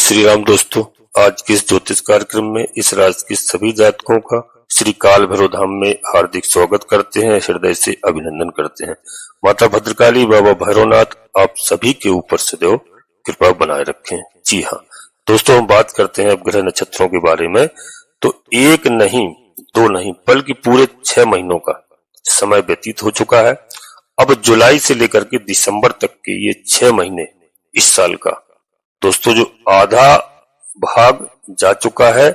श्री राम दोस्तों, आज के इस ज्योतिष कार्यक्रम में इस राशि के सभी जातकों का श्री काल भैरव धाम में हार्दिक स्वागत करते हैं, हृदय से अभिनंदन करते हैं। माता भद्रकाली, बाबा भैरवनाथ आप सभी के ऊपर सदैव कृपा बनाए रखें। जी हाँ दोस्तों, हम बात करते हैं अब ग्रह नक्षत्रों के बारे में। तो एक नहीं, दो नहीं, बल्कि पूरे 6 महीनों का समय व्यतीत हो चुका है। अब जुलाई से लेकर के दिसंबर तक के ये 6 महीने इस साल का दोस्तों, जो आधा भाग जा चुका है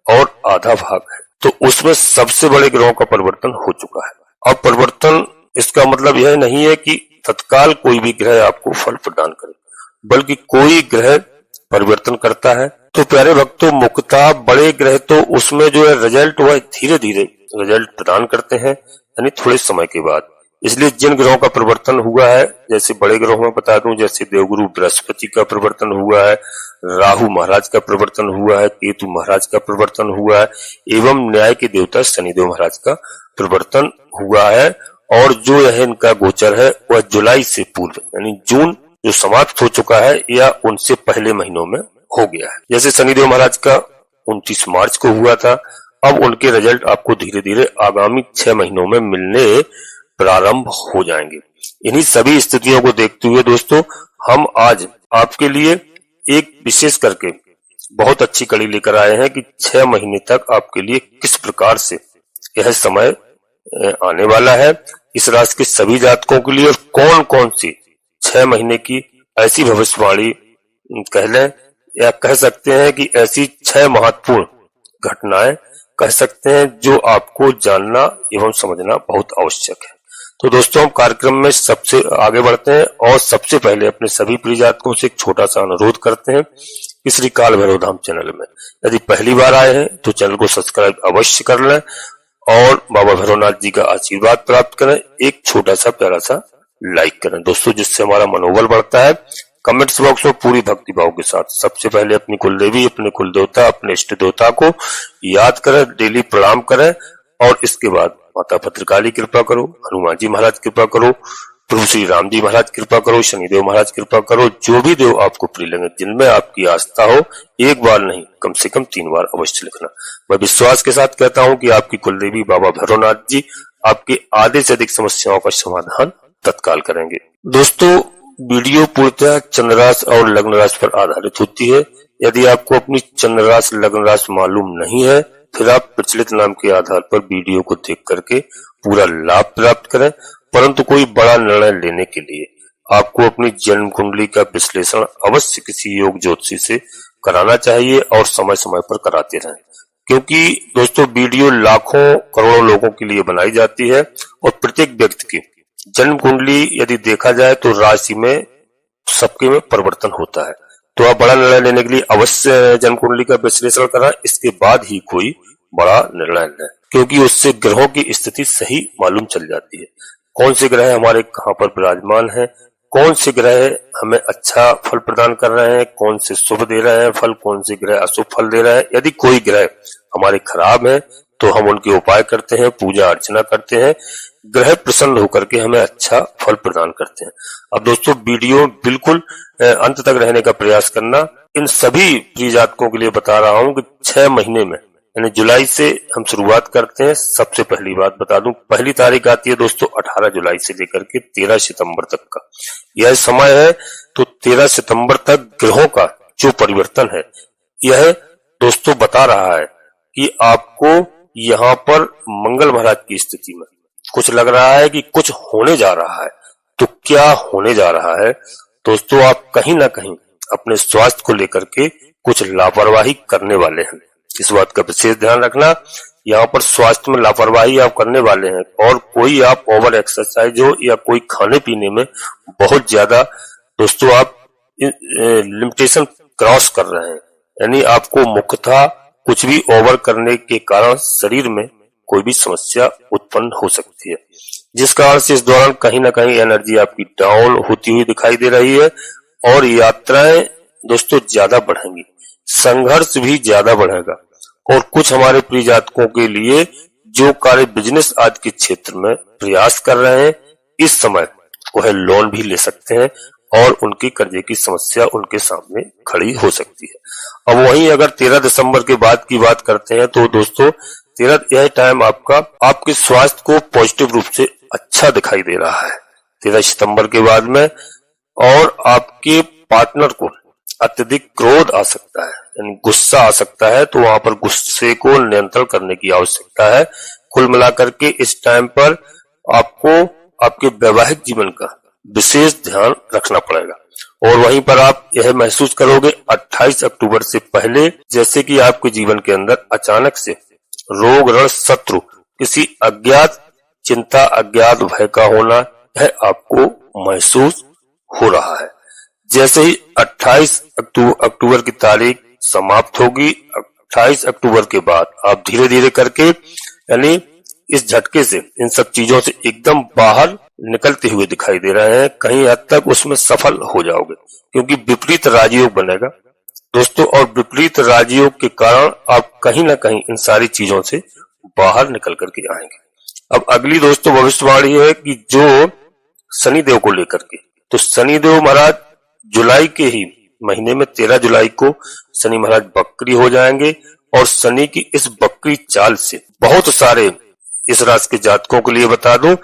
और आधा भाग है, तो उसमें सबसे बड़े ग्रहों का परिवर्तन हो चुका है। अब परिवर्तन इसका मतलब यह नहीं है कि तत्काल कोई भी ग्रह आपको फल प्रदान करे, बल्कि कोई ग्रह परिवर्तन करता है। तो प्यारे भक्तों, मुख्यतः बड़े ग्रह तो उसमें जो है रिजल्ट वह धीरे धीरे रिजल्ट प्रदान करते हैं, यानी थोड़े समय के बाद। इसलिए जिन ग्रहों का परिवर्तन हुआ है, जैसे बड़े ग्रहों में बता दूं, जैसे देवगुरु बृहस्पति का परिवर्तन हुआ है, राहु महाराज का परिवर्तन हुआ है, केतु महाराज का परिवर्तन हुआ है, एवं न्याय के देवता शनिदेव महाराज का परिवर्तन हुआ है। और जो यह इनका गोचर है वह जुलाई से पूर्व यानी जून जो समाप्त हो चुका है या उनसे पहले महीनों में हो गया है। जैसे शनिदेव महाराज का 29 मार्च को हुआ था, अब उनके रिजल्ट आपको धीरे धीरे आगामी 6 महीनों में मिलने प्रारंभ हो जाएंगे। इन्हीं सभी स्थितियों को देखते हुए दोस्तों, हम आज आपके लिए एक विशेष करके बहुत अच्छी कड़ी लेकर आए हैं कि 6 महीने तक आपके लिए किस प्रकार से यह समय आने वाला है इस राशि के सभी जातकों के लिए, और कौन कौन सी 6 महीने की ऐसी भविष्यवाणी कह लें या कह सकते हैं कि ऐसी 6 महत्वपूर्ण घटनाएं कह सकते हैं जो आपको जानना एवं समझना बहुत आवश्यक है। तो दोस्तों, हम कार्यक्रम में सबसे आगे बढ़ते हैं और सबसे पहले अपने सभी प्रिय जातकों से एक छोटा सा अनुरोध करते हैं कि श्री काल भैरव धाम चैनल में यदि पहली बार आए हैं तो चैनल को सब्सक्राइब अवश्य कर लें और बाबा भैरवनाथ जी का आशीर्वाद प्राप्त करें। एक छोटा सा प्यारा सा लाइक करें दोस्तों, जिससे हमारा मनोबल बढ़ता है। कमेंट्स बॉक्स में पूरी भक्ति भाव के साथ सबसे पहले अपनी कुल देवी, अपने कुल देवता, अपने इष्ट देवता को याद करें, डेली प्रणाम करें और इसके बाद माता भद्रकाली कृपा करो, हनुमान जी महाराज कृपा करो, प्रभु श्री राम जी महाराज कृपा करो, शनिदेव महाराज कृपा करो। जो भी देव आपको प्रिय लगे, जिनमें आपकी आस्था हो, एक बार नहीं कम से कम 3 बार अवश्य लिखना। मैं विश्वास के साथ कहता हूँ कि आपकी कुल देवी बाबा भैरवनाथ जी आपके आधे से अधिक समस्याओं का समाधान तत्काल करेंगे। दोस्तों, वीडियो पूर्णतः चंद्र राशि और लग्न राशि पर आधारित होती है। यदि आपको अपनी चंद्र राशि लग्न राशि मालूम नहीं है, फिर आप प्रचलित नाम के आधार पर वीडियो को देख करके पूरा लाभ प्राप्त करें। परंतु कोई बड़ा निर्णय लेने के लिए आपको अपनी जन्म कुंडली का विश्लेषण अवश्य किसी योग ज्योतिषी से कराना चाहिए और समय समय पर कराते रहें, क्योंकि दोस्तों वीडियो लाखों करोड़ों लोगों के लिए बनाई जाती है और प्रत्येक व्यक्ति की जन्म कुंडली यदि देखा जाए तो राशि में सबके में परिवर्तन होता है। तो आप बड़ा निर्णय लेने के लिए अवश्य जन्म कुंडली का विश्लेषण कराएं, इसके बाद ही कोई बड़ा निर्णय लें, क्योंकि उससे ग्रहों की स्थिति सही मालूम चल जाती है। कौन से ग्रह हमारे कहाँ पर विराजमान है, कौन से ग्रह हमें अच्छा फल प्रदान कर रहे हैं, कौन से शुभ दे रहे हैं फल, कौन से ग्रह अशुभ फल दे रहे हैं। यदि कोई ग्रह हमारे खराब है तो हम उनके उपाय करते हैं, पूजा अर्चना करते हैं, ग्रह प्रसन्न होकर के हमें अच्छा फल प्रदान करते हैं। अब दोस्तों, वीडियो बिल्कुल अंत तक रहने का प्रयास करना। इन सभी प्रिय जातकों के लिए बता रहा हूं कि 6 महीने में यानी जुलाई से हम शुरुआत करते हैं। सबसे पहली बात बता दूं, पहली तारीख आती है दोस्तों 18 जुलाई से लेकर के 13 सितंबर तक का यह समय है। तो 13 सितंबर तक ग्रहों का जो परिवर्तन है, यह दोस्तों बता रहा है कि आपको यहाँ पर मंगल महाराज की स्थिति में कुछ लग रहा है कि कुछ होने जा रहा है। तो क्या होने जा रहा है दोस्तों, आप कहीं ना कहीं अपने स्वास्थ्य को लेकर के कुछ लापरवाही करने वाले हैं। इस बात का विशेष ध्यान रखना, यहाँ पर स्वास्थ्य में लापरवाही आप करने वाले हैं और कोई आप ओवर एक्सरसाइज हो या कोई खाने पीने में बहुत ज्यादा दोस्तों आप लिमिटेशन क्रॉस कर रहे हैं, यानी आपको मुख्यतः कुछ भी ओवर करने के कारण शरीर में कोई भी समस्या उत्पन्न हो सकती है, जिस कारण से इस दौरान कहीं ना कहीं एनर्जी आपकी डाउन होती हुई दिखाई दे रही है और यात्राएं दोस्तों ज्यादा बढ़ेंगी, संघर्ष भी ज्यादा बढ़ेगा। और कुछ हमारे प्रिय जातकों के लिए जो कार्य बिजनेस आदि के क्षेत्र में प्रयास कर रहे हैं, इस समय वह लोन भी ले सकते हैं और उनकी कर्जे की समस्या उनके सामने खड़ी हो सकती है। अब वहीं अगर 13 दिसंबर के बाद की बात करते हैं तो दोस्तों यह टाइम आपके स्वास्थ्य को पॉजिटिव रूप से अच्छा दिखाई दे रहा है 13 सितंबर के बाद में। और आपके पार्टनर को अत्यधिक क्रोध आ सकता है, यानी गुस्सा आ सकता है, तो वहां पर गुस्से को नियंत्रण करने की आवश्यकता है। कुल मिलाकर के इस टाइम पर आपको आपके वैवाहिक जीवन का विशेष ध्यान रखना पड़ेगा। और वहीं पर आप यह महसूस करोगे 28 अक्टूबर से पहले जैसे कि आपके जीवन के अंदर अचानक से रोग ऋण शत्रु किसी अज्ञात चिंता अज्ञात भय का होना यह आपको महसूस हो रहा है। जैसे ही 28 अक्टूबर की तारीख समाप्त होगी, 28 अक्टूबर के बाद आप धीरे धीरे करके यानी इस झटके से इन सब चीजों से एकदम बाहर निकलते हुए दिखाई दे रहे हैं। कहीं हद तक उसमें सफल हो जाओगे क्योंकि विपरीत राजयोग बनेगा दोस्तों, और विपरीत राजयोग के कारण आप कहीं ना कहीं इन सारी चीजों से बाहर निकल करके आएंगे। अब अगली दोस्तों भविष्यवाणी है कि जो शनिदेव को लेकर के, तो शनिदेव महाराज जुलाई के ही महीने में 13 जुलाई को शनि महाराज बकरी हो जाएंगे। और शनि की इस बकरी चाल से बहुत सारे इस राशि के जातकों के लिए बता दूं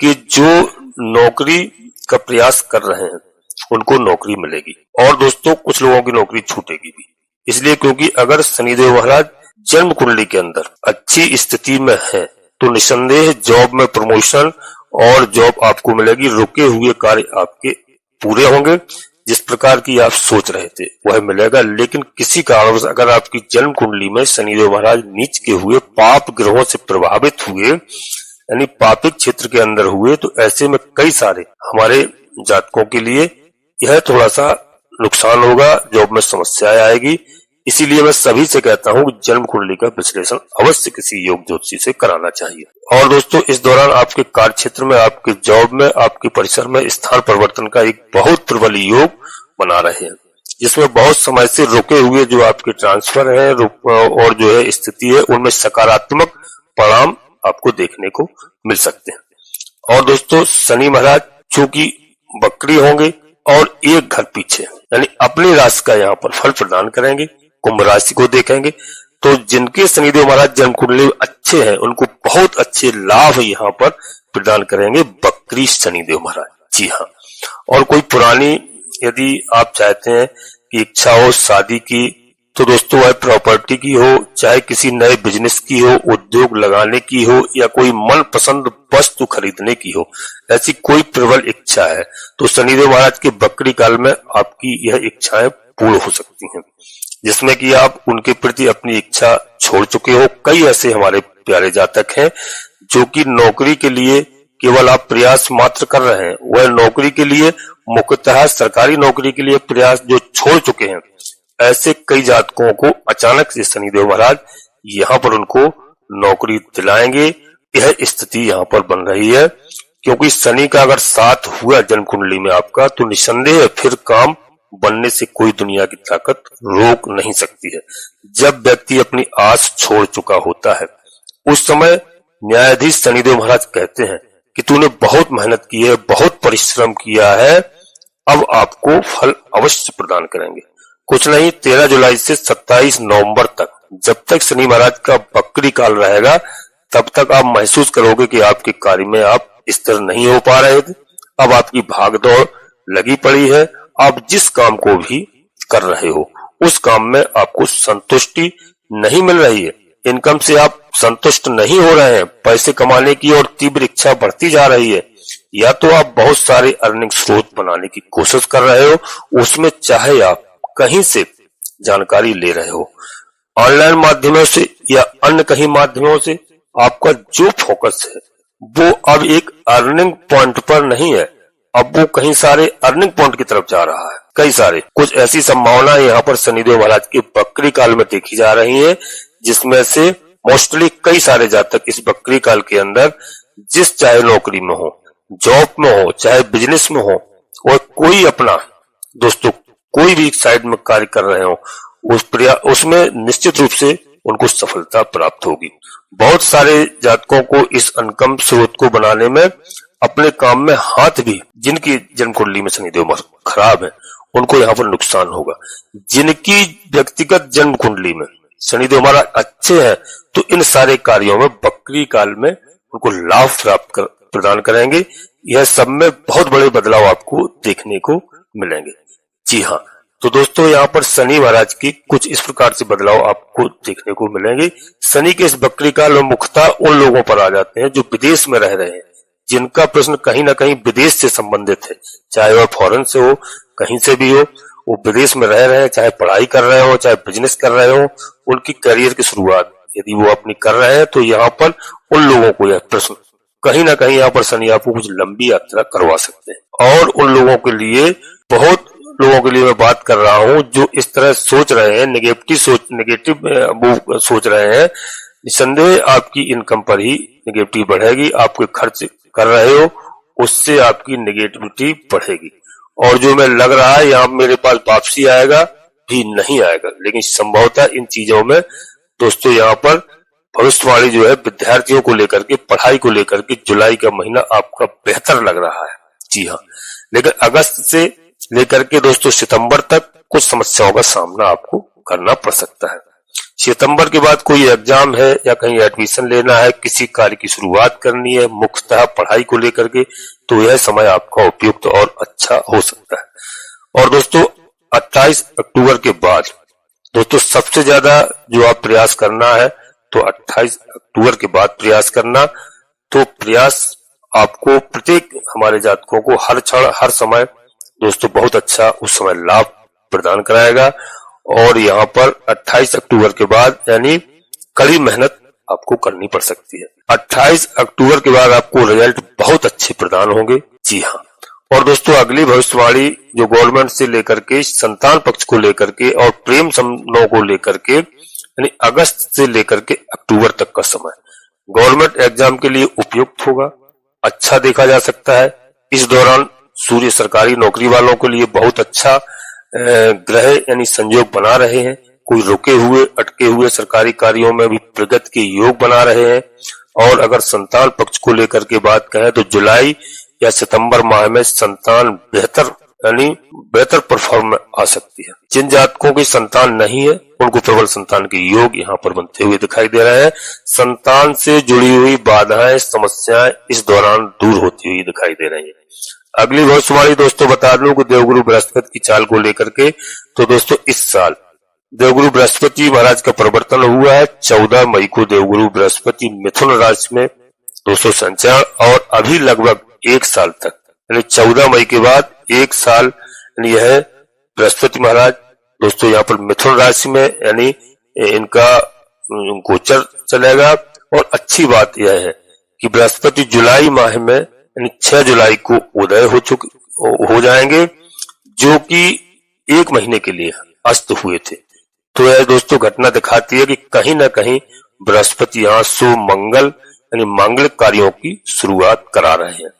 कि जो नौकरी का प्रयास कर रहे हैं उनको नौकरी मिलेगी, और दोस्तों कुछ लोगों की नौकरी छूटेगी भी। इसलिए क्योंकि अगर शनिदेव महाराज जन्म कुंडली के अंदर अच्छी स्थिति में है तो निसंदेह जॉब में प्रमोशन और जॉब आपको मिलेगी। रुके हुए कार्य आपके पूरे होंगे, जिस प्रकार की आप सोच रहे थे वह मिलेगा। लेकिन किसी कारणवश अगर आपकी जन्म कुंडली में शनिदेव महाराज नीच के हुए पाप ग्रहों से प्रभावित हुए, यानी पापिक क्षेत्र के अंदर हुए, तो ऐसे में कई सारे हमारे जातकों के लिए यह थोड़ा सा नुकसान होगा, जॉब में समस्याएं आएगी। इसीलिए मैं सभी से कहता हूं कि जन्म कुंडली का विश्लेषण अवश्य किसी योग ज्योतिषी से कराना चाहिए। और दोस्तों इस दौरान आपके कार्य क्षेत्र में, आपके जॉब में, आपके परिसर में स्थान परिवर्तन का एक बहुत प्रबल योग बना रहे हैं, जिसमें बहुत समय से रुके हुए जो आपके ट्रांसफर है और जो है स्थिति है उनमें सकारात्मक परिणाम आपको देखने को मिल सकते हैं। और दोस्तों शनि महाराज चूंकि बकरी होंगे और एक घर पीछे यानी अपनी राशि का यहाँ पर फल प्रदान करेंगे, कुंभ राशि को देखेंगे, तो जिनके शनिदेव महाराज जन्म कुंडली अच्छे हैं उनको बहुत अच्छे लाभ यहाँ पर प्रदान करेंगे बकरी शनिदेव महाराज। जी हाँ। और कोई पुरानी यदि आप चाहते हैं कि इच्छा हो शादी की, तो दोस्तों वह प्रॉपर्टी की हो, चाहे किसी नए बिजनेस की हो, उद्योग लगाने की हो, या कोई मनपसंद वस्तु खरीदने की हो, ऐसी कोई प्रबल इच्छा है तो शनिदेव महाराज के बकरी काल में आपकी यह इच्छाएं पूर्ण हो सकती हैं, जिसमें कि आप उनके प्रति अपनी इच्छा छोड़ चुके हो। कई ऐसे हमारे प्यारे जातक हैं जो कि नौकरी के लिए केवल आप प्रयास मात्र कर रहे हैं, वह नौकरी के लिए मुख्यतः सरकारी नौकरी के लिए प्रयास जो छोड़ चुके हैं। ऐसे कई जातकों को अचानक से शनिदेव महाराज यहाँ पर उनको नौकरी दिलाएंगे। यह स्थिति यहाँ पर बन रही है क्योंकि शनि का अगर साथ हुआ जन्म कुंडली में आपका, तो निसंदेह फिर काम बनने से कोई दुनिया की ताकत रोक नहीं सकती है। जब व्यक्ति अपनी आस छोड़ चुका होता है उस समय न्यायाधीश शनिदेव महाराज कहते हैं कि तूने बहुत मेहनत की है, बहुत परिश्रम किया है, अब आपको फल अवश्य प्रदान करेंगे। कुछ नहीं, 13 जुलाई से 27 नवंबर तक जब तक शनि महाराज का बकरी काल रहेगा तब तक आप महसूस करोगे कि आपके कार्य में आप स्थिर नहीं हो पा रहे थे। अब आपकी भागदौड़ लगी पड़ी है, आप जिस काम को भी कर रहे हो उस काम में आपको संतुष्टि नहीं मिल रही है, इनकम से आप संतुष्ट नहीं हो रहे हैं, पैसे कमाने की और तीव्र इच्छा बढ़ती जा रही है, या तो आप बहुत सारे अर्निंग स्रोत बनाने की कोशिश कर रहे हो, उसमें चाहे आप कहीं से जानकारी ले रहे हो, ऑनलाइन माध्यमों से या अन्य कहीं माध्यमों से, आपका जो फोकस है वो अब एक अर्निंग पॉइंट पर नहीं है, अब वो कहीं सारे अर्निंग पॉइंट की तरफ जा रहा है। कई सारे कुछ ऐसी संभावनाएं यहाँ पर शनिदेव महाराज के बकरी काल में देखी जा रही है, जिसमें से मोस्टली कई सारे जातक इस बकरी काल के अंदर जिस चाहे नौकरी में हो, जॉब में हो, चाहे बिजनेस में हो, और कोई अपना दोस्तों कोई भी साइड में कार्य कर रहे हो उसमें निश्चित रूप से उनको सफलता प्राप्त होगी। बहुत सारे जातकों को इस इनकम स्रोत को बनाने में अपने काम में हाथ भी, जिनकी जन्म कुंडली में शनिदेव खराब है उनको यहाँ पर नुकसान होगा। जिनकी व्यक्तिगत जन्म कुंडली में शनिदेव महाराज अच्छे हैं तो इन सारे कार्यों में बकरी काल में उनको लाभ प्राप्त प्रदान करेंगे। यह सब में बहुत बड़े बदलाव आपको देखने को मिलेंगे। जी हाँ, तो दोस्तों यहाँ पर शनि महाराज की कुछ इस प्रकार से बदलाव आपको देखने को मिलेंगे। शनि के इस बकरी काल में मुख्यतः उन लोगों पर आ जाते हैं जो विदेश में रह रहे हैं, जिनका प्रश्न कहीं ना कहीं विदेश से संबंधित है, चाहे वह फॉरेन से हो, कहीं से भी हो, वो विदेश में रह रहे हैं, चाहे पढ़ाई कर रहे हो, चाहे बिजनेस कर रहे हो, उनकी करियर की शुरुआत यदि वो अपनी कर रहे हैं तो यहाँ पर उन लोगों को यह प्रश्न कहीं ना कहीं यहाँ पर शनि आपको कुछ लंबी यात्रा करवा सकते हैं। और उन लोगों के लिए, बहुत लोगों के लिए मैं बात कर रहा हूँ जो इस तरह सोच रहे हैं, नेगेटिव सोच रहे हैं, निसंदेह आपकी इनकम पर ही नेगेटिविटी बढ़ेगी। आपके खर्च कर रहे हो उससे आपकी नेगेटिविटी बढ़ेगी। और जो मैं लग रहा है यहाँ मेरे पास वापसी आएगा भी नहीं आएगा, लेकिन संभवतः इन चीजों में दोस्तों यहाँ पर भविष्यवाणी जो है विद्यार्थियों को लेकर के, पढ़ाई को लेकर के जुलाई का महीना आपका बेहतर लग रहा है। जी हाँ, लेकिन अगस्त से लेकर के दोस्तों सितंबर तक कुछ समस्याओं का सामना आपको करना पड़ सकता है। सितंबर के बाद कोई एग्जाम है या कहीं एडमिशन लेना है, किसी कार्य की शुरुआत करनी है, मुख्यतः पढ़ाई को लेकर के, तो यह समय आपका उपयुक्त और अच्छा हो सकता है। और दोस्तों 28 अक्टूबर के बाद दोस्तों सबसे ज्यादा जो आप प्रयास करना है तो 28 अक्टूबर के बाद प्रयास करना, तो प्रयास आपको प्रत्येक हमारे जातकों को हर क्षण हर समय दोस्तों बहुत अच्छा उस समय लाभ प्रदान कराएगा। और यहाँ पर 28 अक्टूबर के बाद यानी कड़ी मेहनत आपको करनी पड़ सकती है। 28 अक्टूबर के बाद आपको रिजल्ट बहुत अच्छे प्रदान होंगे। जी हाँ, और दोस्तों अगली भविष्यवाणी जो गवर्नमेंट से लेकर के, संतान पक्ष को लेकर के और प्रेम संबंधों को लेकर के, यानी अगस्त से लेकर के अक्टूबर तक का समय गवर्नमेंट एग्जाम के लिए उपयुक्त होगा, अच्छा देखा जा सकता है। इस दौरान सूर्य सरकारी नौकरी वालों के लिए बहुत अच्छा ग्रह यानी संयोग बना रहे हैं। कोई रुके हुए अटके हुए सरकारी कार्यों में भी प्रगति के योग बना रहे हैं। और अगर संतान पक्ष को लेकर के बात कहें तो जुलाई या सितंबर माह में संतान बेहतर यानी बेहतर परफॉर्म आ सकती है। जिन जातकों की संतान नहीं है उनको प्रबल संतान के योग यहाँ पर बनते हुए दिखाई दे रहे हैं। संतान से जुड़ी हुई बाधाएं, समस्याएं इस दौरान दूर होती हुई दिखाई दे रही है। अगली भविष्यवाणी दोस्तों बता दूं कि देवगुरु बृहस्पति की चाल को लेकर के, तो दोस्तों इस साल देवगुरु बृहस्पति महाराज का परिवर्तन हुआ है। 14 मई को देवगुरु बृहस्पति मिथुन राशि में दोस्तों संचार, और अभी लगभग एक साल तक यानी 14 मई के बाद एक साल यानी यह बृहस्पति महाराज दोस्तों यहाँ पर मिथुन राशि में यानी इनका गोचर चलेगा। और अच्छी बात यह है कि बृहस्पति जुलाई माह में यानी 6 जुलाई को उदय हो जाएंगे, जो कि 1 महीने के लिए अस्त हुए थे। तो यह दोस्तों घटना दिखाती है कि कहीं ना कहीं बृहस्पति यहाँ शुभ मंगल यानी मांगलिक कार्यों की शुरुआत करा रहे हैं।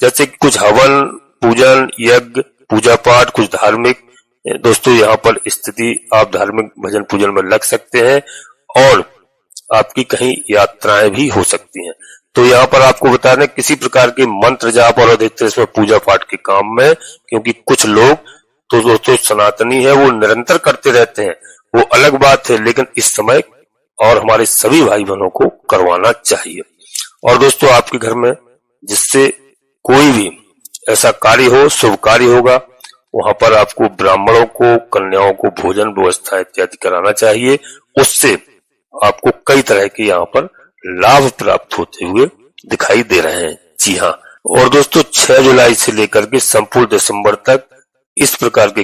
जैसे कि कुछ हवन, पूजन, यज्ञ, पूजा पाठ, कुछ धार्मिक दोस्तों यहाँ पर स्थिति, आप धार्मिक भजन पूजन में लग सकते हैं और आपकी कहीं यात्राएं भी हो सकती हैं। तो यहाँ पर आपको बता दें किसी प्रकार के मंत्र जाप और अधिकतर इसमें पूजा पाठ के काम में, क्योंकि कुछ लोग तो दोस्तों सनातनी है वो निरंतर करते रहते हैं, वो अलग बात है, लेकिन इस समय और हमारे सभी भाई बहनों को करवाना चाहिए। और दोस्तों आपके घर में जिससे कोई भी ऐसा कार्य हो, शुभ कार्य होगा, वहां पर आपको ब्राह्मणों को, कन्याओं को भोजन व्यवस्था इत्यादि कराना चाहिए। उससे आपको कई तरह के यहाँ पर लाभ प्राप्त होते हुए दिखाई दे रहे हैं। जी हाँ, और दोस्तों 6 जुलाई से लेकर के संपूर्ण दिसंबर तक इस प्रकार के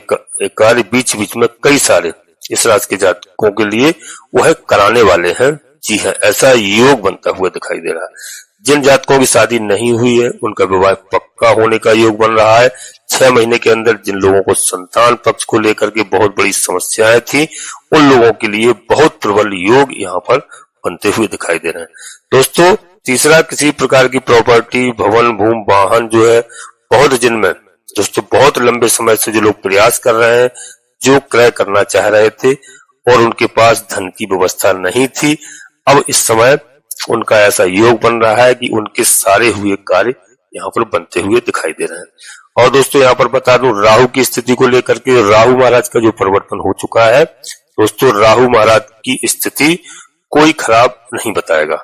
कार्य बीच बीच में कई सारे इस राशि के जातकों के लिए वह कराने वाले हैं। जी हाँ, ऐसा योग बनता हुआ दिखाई दे रहा है। जिन जातकों की शादी नहीं हुई है उनका विवाह पक्का होने का योग बन रहा है। 6 महीने के अंदर जिन लोगों को संतान पक्ष को लेकर के बहुत बड़ी समस्याएं थी, उन लोगों के लिए बहुत प्रबल योग यहाँ पर बनते हुए दिखाई दे रहे हैं। दोस्तों तीसरा, किसी प्रकार की प्रॉपर्टी, भवन, भूमि, वाहन जो है बहुत जिनमें दोस्तों बहुत लंबे समय से जो लोग प्रयास कर रहे हैं, जो क्रय करना चाह रहे थे और उनके पास धन की व्यवस्था नहीं थी, अब इस समय उनका ऐसा योग बन रहा है कि उनके सारे हुए कार्य यहाँ पर बनते हुए दिखाई दे रहे हैं। और दोस्तों यहाँ पर बता दूं, राहु की स्थिति को लेकर के राहु महाराज का जो परिवर्तन हो चुका है, दोस्तों राहु महाराज की स्थिति कोई खराब नहीं बताएगा।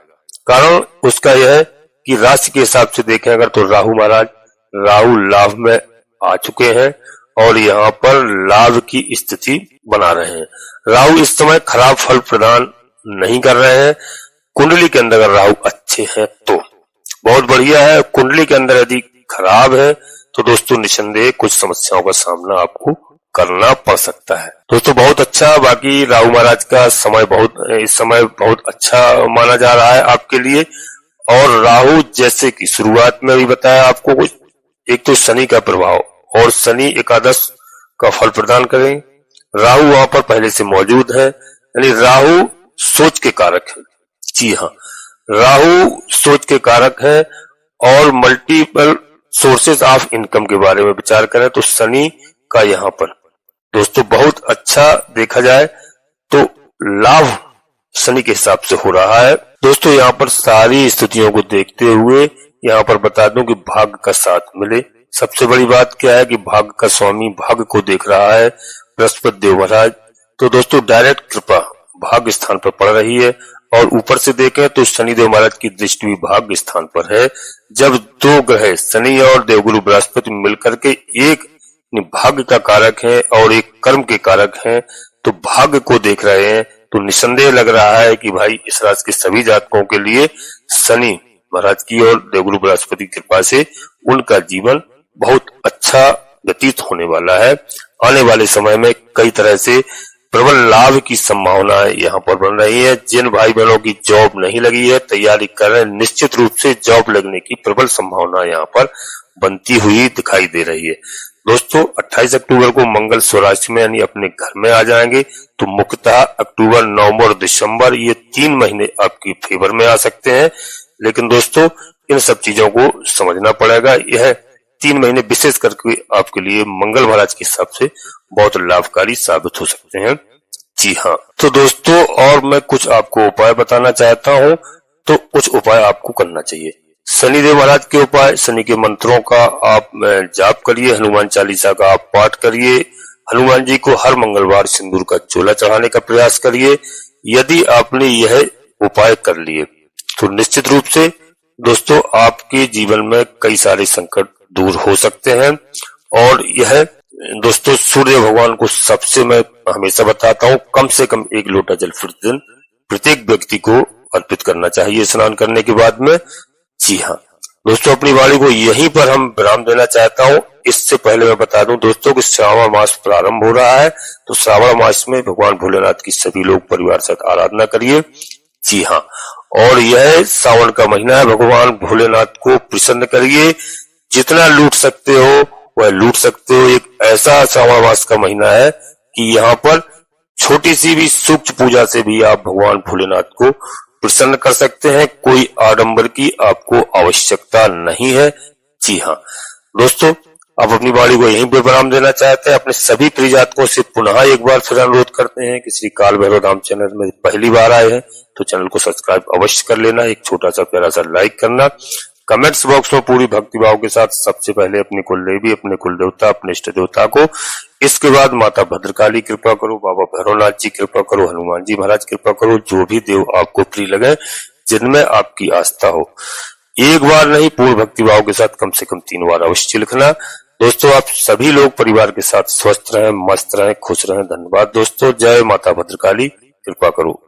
कारण उसका यह है कि राशि के हिसाब से देखें अगर तो राहु महाराज राहु लाभ में आ चुके हैं और यहाँ पर लाभ की स्थिति बना रहे हैं। राहु इस समय खराब फल प्रदान नहीं कर रहे हैं। कुंडली के अंदर अगर राहु अच्छे हैं तो बहुत बढ़िया है, कुंडली के अंदर यदि खराब है तो दोस्तों निसंदेह कुछ समस्याओं का सामना आपको करना पड़ सकता है। दोस्तों बहुत अच्छा, बाकी राहु महाराज का समय इस समय बहुत अच्छा माना जा रहा है आपके लिए। और राहु जैसे कि शुरुआत में भी बताया आपको, कुछ एक तो शनि का प्रभाव और शनि एकादश का फल प्रदान करें। राहु वहां पर पहले से मौजूद है, यानी राहु सोच के कारक है। जी हाँ, राहु सोच के कारक है और मल्टीपल सोर्सेज ऑफ इनकम के बारे में विचार करें तो शनि का यहाँ पर दोस्तों बहुत अच्छा देखा जाए तो लाभ शनि के हिसाब से हो रहा है। दोस्तों यहाँ पर सारी स्थितियों को देखते हुए यहाँ पर बता दूं कि भाग्य का साथ मिले। सबसे बड़ी बात क्या है कि भाग्य का स्वामी भाग्य को देख रहा है, बृहस्पति देव महाराज। तो दोस्तों डायरेक्ट कृपा भाग्य स्थान पर पड़ रही है और ऊपर से देखें तो शनिदेव महाराज की दृष्टि भी भाग्य स्थान पर है। जब दो ग्रह शनि और देवगुरु बृहस्पति मिलकर के एक भाग्य का कारक है और एक कर्म के कारक है तो भाग्य को देख रहे हैं, तो निसंदेह लग रहा है कि भाई इस राशि के सभी जातकों के लिए शनि महाराज की और देवगुरु बृहस्पति की कृपा से उनका जीवन बहुत अच्छा व्यतीत होने वाला है। आने वाले समय में कई तरह से प्रबल लाभ की संभावनाएं यहाँ पर बन रही है। जिन भाई बहनों की जॉब नहीं लगी है, तैयारी कर रहे हैं, निश्चित रूप से जॉब लगने की प्रबल संभावना यहाँ पर बनती हुई दिखाई दे रही है। दोस्तों 28 अक्टूबर को मंगल स्वराशि में यानी अपने घर में आ जाएंगे, तो मुख्यतः अक्टूबर, नवंबर, दिसंबर ये 3 महीने आपकी फेवर में आ सकते हैं। लेकिन दोस्तों इन सब चीजों को समझना पड़ेगा। यह 3 महीने विशेष करके आपके लिए मंगल महाराज के हिसाब से बहुत लाभकारी साबित हो सकते हैं। जी हाँ, तो दोस्तों और मैं कुछ आपको उपाय बताना चाहता हूँ, तो कुछ उपाय आपको करना चाहिए। शनिदेव महाराज के उपाय, शनि के मंत्रों का आप जाप करिए, हनुमान चालीसा का आप पाठ करिए, हनुमान जी को हर मंगलवार सिंदूर का चोला चढ़ाने का प्रयास करिए। यदि आपने यह उपाय कर लिए तो निश्चित रूप से दोस्तों आपके जीवन में कई सारे संकट दूर हो सकते हैं। और यह दोस्तों सूर्य भगवान को सबसे मैं हमेशा बताता हूँ कम से कम 1 लोटा जल प्रतिदिन प्रत्येक व्यक्ति को अर्पित करना चाहिए स्नान करने के बाद में। जी हाँ दोस्तों, अपनी वाणी को यहीं पर हम विराम देना चाहता हूँ। इससे पहले मैं बता दूं दोस्तों कि श्रावण मास प्रारंभ हो रहा है, तो श्रावण मास में भगवान भोलेनाथ की सभी लोग परिवार साथ आराधना करिए। जी हाँ, और यह सावन का महीना है, भगवान भोलेनाथ को प्रसन्न करिए। जितना लूट सकते हो वह लूट सकते हो। एक ऐसा श्रावण मास का महीना है कि यहाँ पर छोटी सी भी सूक्ष्म पूजा से भी आप भगवान भोलेनाथ को प्रसन्न कर सकते हैं। कोई आडंबर की आपको आवश्यकता नहीं है। जी हाँ दोस्तों, आप अपनी वाणी को यहीं पे विराम देना चाहते हैं। अपने सभी प्रिय जातकों से पुनः एक बार फिर अनुरोध करते हैं कि श्री काल भैरव धाम चैनल में पहली बार आए हैं तो चैनल को सब्सक्राइब अवश्य कर लेना, एक छोटा सा प्यारा सा लाइक करना, कमेंट्स बॉक्स में पूरी भक्तिभाव के साथ सबसे पहले अपनी कुलदेवी, अपने कुल देवता, अपने इष्ट देवता को, इसके बाद माता भद्रकाली कृपा करो, बाबा भैरवनाथ जी कृपा करो, हनुमान जी महाराज कृपा करो, जो भी देव आपको प्रिय लगे, जिनमें आपकी आस्था हो। एक बार नहीं, पूर्ण भक्तिभाव के साथ कम से कम 3 बार अवश्य लिखना। दोस्तों आप सभी लोग परिवार के साथ स्वस्थ रहें, मस्त रहें, खुश रहें। धन्यवाद दोस्तों। जय माता भद्रकाली, कृपा करो।